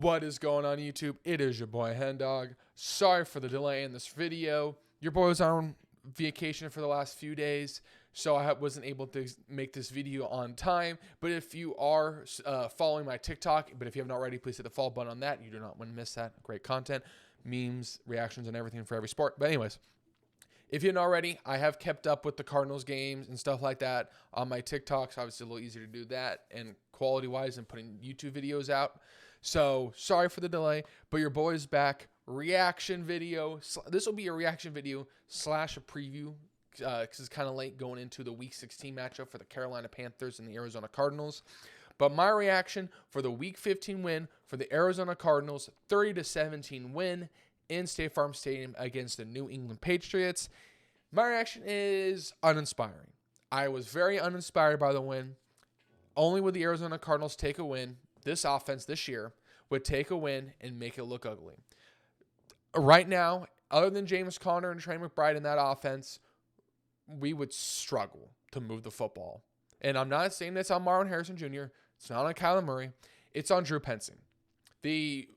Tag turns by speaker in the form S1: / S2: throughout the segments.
S1: What is going on YouTube? It is your boy Hendog. Sorry for the delay in this video. Your boy was on vacation for the last few days, so I wasn't able to make this video on time. But if you are following my TikTok, but if you haven't already, please hit the follow button on that. You do not want to miss that. Great content, memes, reactions, and everything for every sport. But anyways, if you haven't already, I have kept up with the Cardinals games and stuff like that on my TikToks. Obviously, a little easier to do that and quality-wise than putting YouTube videos out. So, sorry for the delay, but your boy's back. Reaction video. This will be a reaction video slash a preview because it's kind of late going into the Week 16 matchup for the Carolina Panthers and the Arizona Cardinals. But my reaction for the Week 15 win for the Arizona Cardinals, 30-17 win in State Farm Stadium against the New England Patriots. My reaction is uninspiring. I was very uninspired by the win. Only would the Arizona Cardinals take a win. This offense this year would take a win and make it look ugly. Right now, other than James Conner and Trey McBride in that offense, we would struggle to move the football. And I'm not saying that's on Marlon Harrison Jr. It's not on Kyler Murray. It's on Drew Penson. We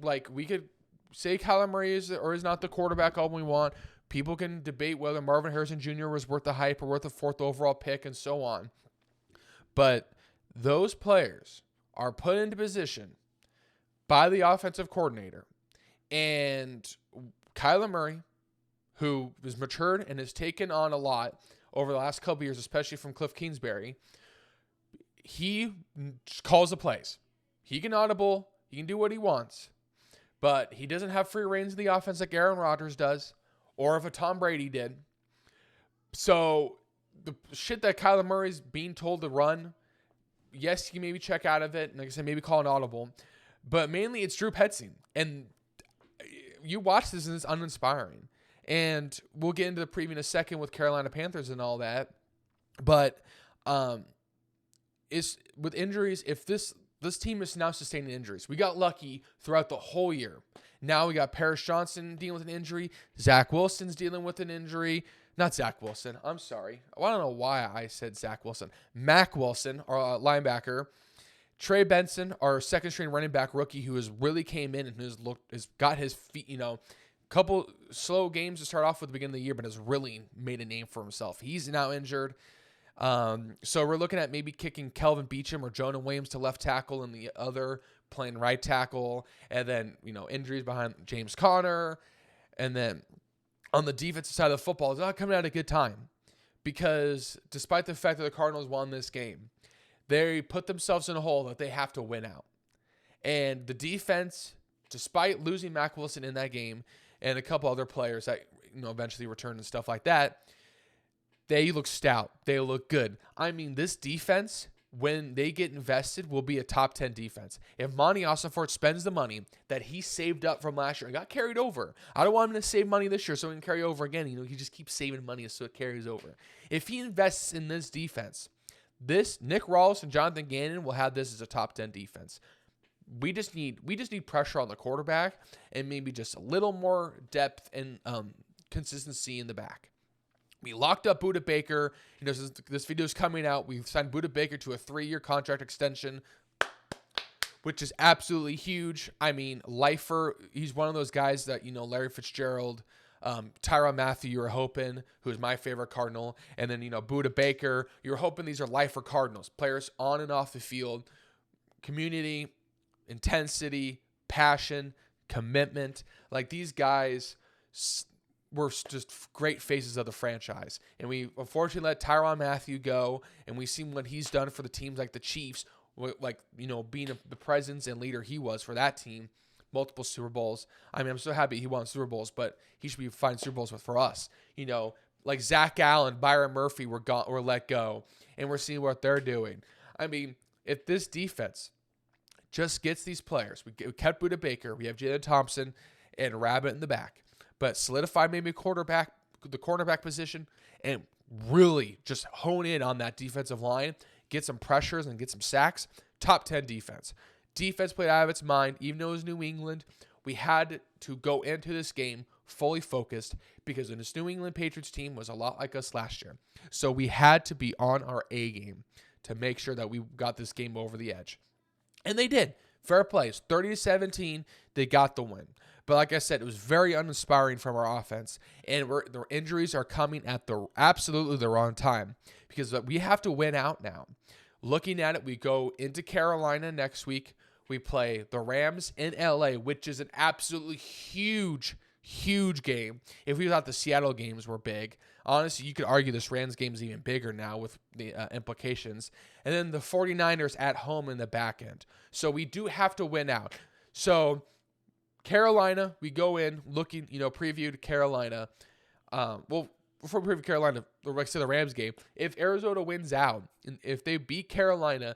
S1: could say Kyler Murray is or is not the quarterback all we want. People can debate whether Marvin Harrison Jr. was worth the hype or worth the 4th overall pick and so on. But those players are put into position by the offensive coordinator. And Kyler Murray, who has matured and has taken on a lot over the last couple of years, especially from Cliff Kingsbury, he calls the plays. He can audible. He can do what he wants. But he doesn't have free reins of the offense like Aaron Rodgers does or if a Tom Brady did. So the shit that Kyler Murray's being told to run, yes, you maybe check out of it. And like I said, maybe call an audible. But mainly it's Drew Penson. And you watch this and it's uninspiring. And we'll get into the preview in a second with Carolina Panthers and all that. But it's with injuries, if this team is now sustaining injuries. We got lucky throughout the whole year. Now we got Paris Johnson dealing with an injury. Zach Wilson's dealing with an injury. Not Zach Wilson. I'm sorry. I don't know why I said Zach Wilson. Mac Wilson, our linebacker. Trey Benson, our second-string running back rookie, who has really came in and has got his feet, couple slow games to start off with at the beginning of the year, but has really made a name for himself. He's now injured. So we're looking at maybe kicking Kelvin Beachum or Jonah Williams to left tackle and the other playing right tackle. And then, injuries behind James Conner. And then on the defensive side of the football, it's not coming at a good time because despite the fact that the Cardinals won this game, they put themselves in a hole that they have to win out. And the defense, despite losing Mac Wilson in that game and a couple other players that eventually returned and stuff like that, they look stout. They look good. I mean, this defense, when they get invested, will be a top 10 defense. If Monty Ossenfort spends the money that he saved up from last year and got carried over, I don't want him to save money this year so he can carry over again. He just keeps saving money so it carries over. If he invests in this defense, Nick Rawls and Jonathan Gannon will have this as a top 10 defense. We just need pressure on the quarterback and maybe just a little more depth and consistency in the back. We locked up Budda Baker. This video is coming out. We've signed Budda Baker to a 3-year contract extension, which is absolutely huge. I mean, lifer. He's one of those guys that, Larry Fitzgerald, Tyrann Mathieu, you were hoping, who's my favorite Cardinal. And then, Budda Baker. You're hoping these are lifer Cardinals. Players on and off the field. Community, intensity, passion, commitment. Like these guys were just great faces of the franchise. And we unfortunately let Tyrann Mathieu go, and we've seen what he's done for the teams like the Chiefs, being the presence and leader he was for that team, multiple Super Bowls. I mean, I'm so happy he won Super Bowls, but he should be finding Super Bowls for us. Like Zach Allen, Byron Murphy were let go, and we're seeing what they're doing. I mean, if this defense just gets these players, we kept Budda Baker, we have Jalen Thompson and Rabbit in the back, but solidify maybe the cornerback position and really just hone in on that defensive line, get some pressures and get some sacks. Top 10 defense. Defense played out of its mind, even though it was New England. We had to go into this game fully focused because this New England Patriots team was a lot like us last year. So we had to be on our A game to make sure that we got this game over the edge. And they did. Fair play. It's 30-17. They got the win. But like I said, it was very uninspiring from our offense. And the injuries are coming at absolutely the wrong time because we have to win out now. Looking at it, we go into Carolina next week. We play the Rams in LA, which is an absolutely huge game. If we thought the Seattle games were big, honestly, you could argue this Rams game is even bigger now with the implications. And then the 49ers at home in the back end. So we do have to win out. So Carolina, we go in looking, preview to Carolina. Before we preview Carolina, like I said, the Rams game, if Arizona wins out, and if they beat Carolina,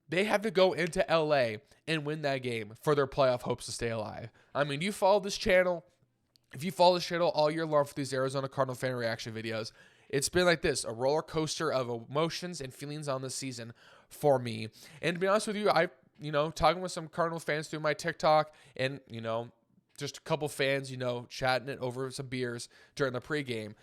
S1: they have to go into LA and win that game for their playoff hopes to stay alive. I mean, you follow this channel. If you follow this channel all year long for these Arizona Cardinal fan reaction videos, it's been like this, a roller coaster of emotions and feelings on this season for me. And to be honest with you, talking with some Cardinal fans through my TikTok and, just a couple fans, chatting it over some beers during the pregame,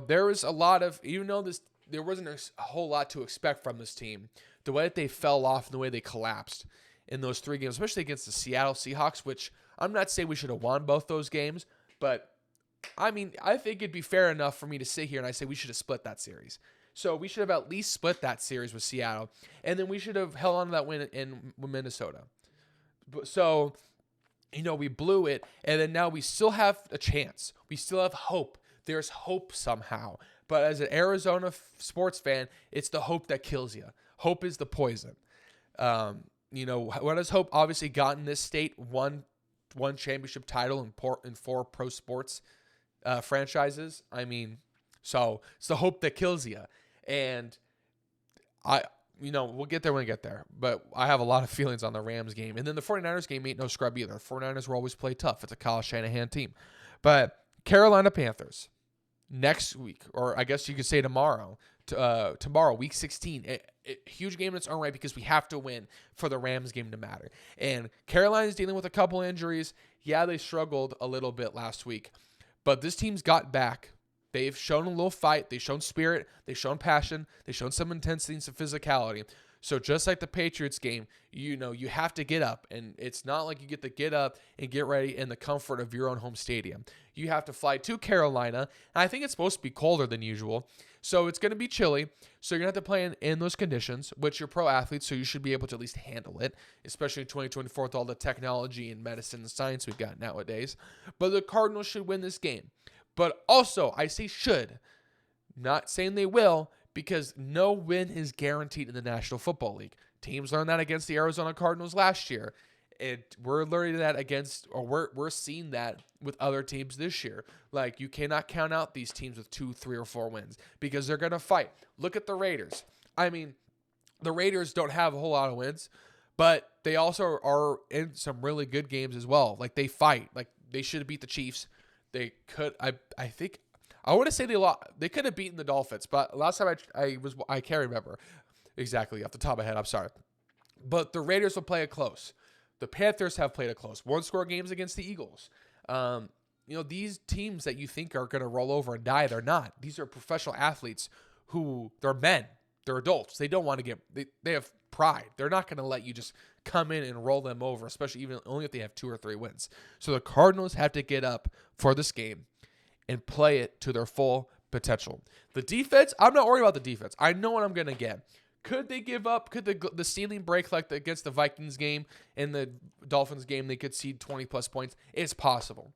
S1: there was a lot of, even though there wasn't a whole lot to expect from this team, the way that they fell off and the way they collapsed in those 3 games, especially against the Seattle Seahawks, which I'm not saying we should have won both those games, but I mean, I think it'd be fair enough for me to sit here and I say we should have split that series. So we should have at least split that series with Seattle, and then we should have held on to that win in Minnesota. So, we blew it, and then now we still have a chance. We still have hope. There's hope somehow. But as an Arizona sports fan, it's the hope that kills you. Hope is the poison. What has Hope obviously gotten this state? One championship title in 4 pro sports franchises. I mean, so it's the hope that kills you. And we'll get there when we get there. But I have a lot of feelings on the Rams game. And then the 49ers game ain't no scrub either. The 49ers will always play tough. It's a Kyle Shanahan team. But Carolina Panthers next week, or I guess you could say tomorrow, week 16. A huge game in its own right because we have to win for the Rams game to matter. And Carolina's dealing with a couple injuries. Yeah, they struggled a little bit last week. But this team's got back. They've shown a little fight. They've shown spirit. They've shown passion. They've shown some intensity and some physicality. So just like the Patriots game, you have to get up. And it's not like you get to get up and get ready in the comfort of your own home stadium. You have to fly to Carolina. And I think it's supposed to be colder than usual. So it's going to be chilly. So you're going to have to play in those conditions, which you're pro athletes, so you should be able to at least handle it, especially in 2024 with all the technology and medicine and science we've got nowadays. But the Cardinals should win this game. But also, I say should, not saying they will, because no win is guaranteed in the National Football League. Teams learned that against the Arizona Cardinals last year. And we're learning that we're seeing that with other teams this year. Like, you cannot count out these teams with 2, 3, or 4 wins because they're going to fight. Look at the Raiders. I mean, the Raiders don't have a whole lot of wins, but they also are in some really good games as well. Like, they fight. Like, they should have beat the Chiefs. They could, I think, I want to say they could have beaten the Dolphins, but last time I can't remember exactly off the top of my head. I'm sorry. But the Raiders will play it close. The Panthers have played it close. 1-score games against the Eagles. These teams that you think are going to roll over and die, they're not. These are professional athletes they're men. They're adults. They don't want to they have pride. They're not going to let you just come in and roll them over, especially even only if they have 2 or 3 wins. So the Cardinals have to get up for this game and play it to their full potential. The defense, I'm not worried about the defense. I know what I'm going to get. Could they give up? Could the ceiling break like against the Vikings game and the Dolphins game? They could cede 20-plus points. It's possible.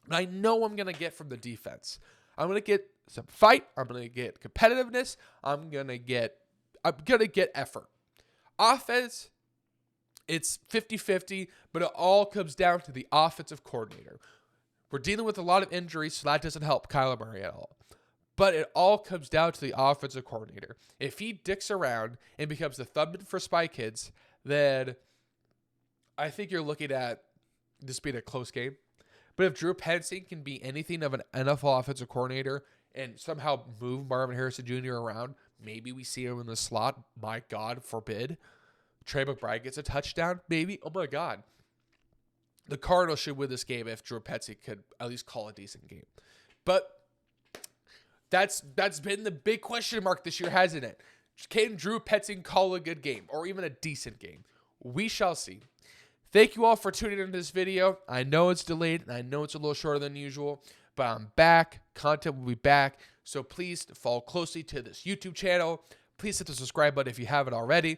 S1: But I know I'm going to get from the defense. I'm going to get some fight. I'm going to get competitiveness. I'm going to get effort. Offense, it's 50-50, but it all comes down to the offensive coordinator. We're dealing with a lot of injuries, so that doesn't help Kyler Murray at all. But it all comes down to the offensive coordinator. If he dicks around and becomes the thumbman for Spy Kids, then I think you're looking at this being a close game. But if Drew Petzing can be anything of an NFL offensive coordinator and somehow move Marvin Harrison Jr. around, maybe we see him in the slot. My God forbid. Trey McBride gets a touchdown. Maybe. Oh, my God. The Cardinals should win this game if Drew Petzing could at least call a decent game. But that's been the big question mark this year, hasn't it? Can Drew Petzing call a good game or even a decent game? We shall see. Thank you all for tuning into this video. I know it's delayed, and I know it's a little shorter than usual, but I'm back. Content will be back. So please follow closely to this YouTube channel. Please hit the subscribe button if you haven't already.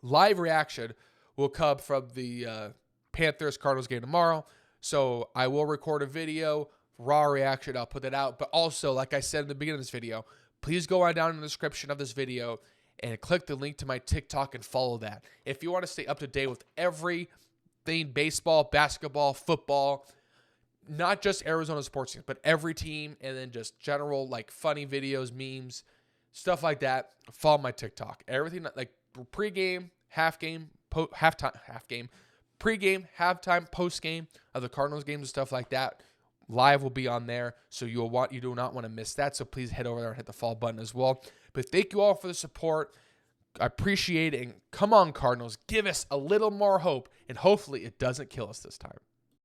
S1: Live reaction will come from the Panthers Cardinals game tomorrow. So I will record a video, raw reaction. I'll put that out. But also, like I said in the beginning of this video, please go on down in the description of this video and click the link to my TikTok and follow that. If you want to stay up to date with everything baseball, basketball, football, not just Arizona sports teams, but every team, and then just general like funny videos, memes, stuff like that, follow my TikTok. Everything like pregame, halftime, pregame, halftime, postgame of the Cardinals games and stuff like that. Live will be on there, so you do not want to miss that. So please head over there and hit the follow button as well. But thank you all for the support. I appreciate it. And come on, Cardinals, give us a little more hope, and hopefully it doesn't kill us this time.